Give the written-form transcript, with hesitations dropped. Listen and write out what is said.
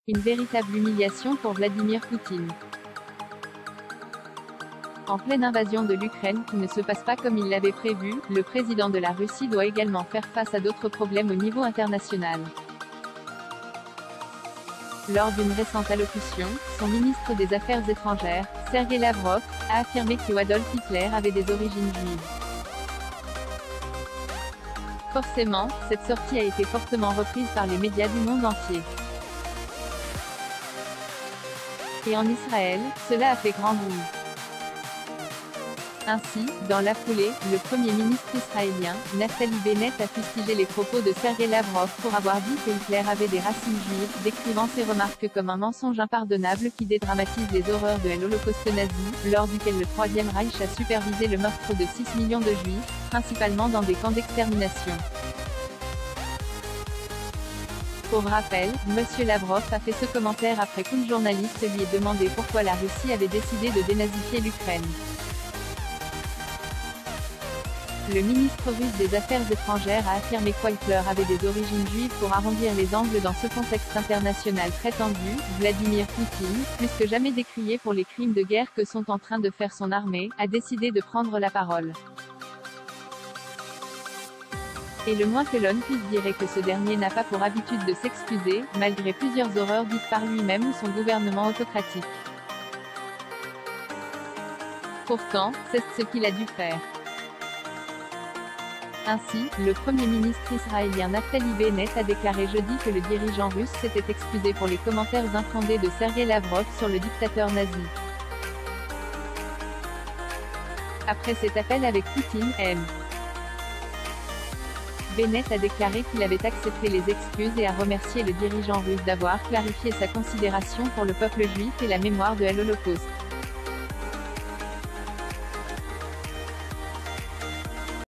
Une véritable humiliation pour Vladimir Poutine. En pleine invasion de l'Ukraine, qui ne se passe pas comme il l'avait prévu, le président de la Russie doit également faire face à d'autres problèmes au niveau international. Lors d'une récente allocution, son ministre des Affaires étrangères, Sergei Lavrov, a affirmé que Adolf Hitler avait des origines juives. Forcément, cette sortie a été fortement reprise par les médias du monde entier. Et en Israël, cela a fait grand bruit. Ainsi, dans la foulée, le Premier ministre israélien, Naftali Bennett a fustigé les propos de Sergei Lavrov pour avoir dit que Hitler avait des racines juives, décrivant ces remarques comme un mensonge impardonnable qui dédramatise les horreurs de l'Holocauste nazi, lors duquel le Troisième Reich a supervisé le meurtre de 6 millions de juifs, principalement dans des camps d'extermination. Pour rappel, M. Lavrov a fait ce commentaire après qu'une journaliste lui ait demandé pourquoi la Russie avait décidé de dénazifier l'Ukraine. Le ministre russe des Affaires étrangères a affirmé qu'Hitler avait des origines juives pour arrondir les angles dans ce contexte international très tendu. Vladimir Poutine, plus que jamais décrié pour les crimes de guerre que sont en train de faire son armée, a décidé de prendre la parole. Et le moins que l'on puisse dire est que ce dernier n'a pas pour habitude de s'excuser, malgré plusieurs horreurs dites par lui-même ou son gouvernement autocratique. Pourtant, c'est ce qu'il a dû faire. Ainsi, le Premier ministre israélien Naftali Bennett a déclaré jeudi que le dirigeant russe s'était excusé pour les commentaires infondés de Sergei Lavrov sur le dictateur nazi. Après cet appel avec Poutine, Bennett a déclaré qu'il avait accepté les excuses et a remercié le dirigeant russe d'avoir clarifié sa considération pour le peuple juif et la mémoire de l'Holocauste.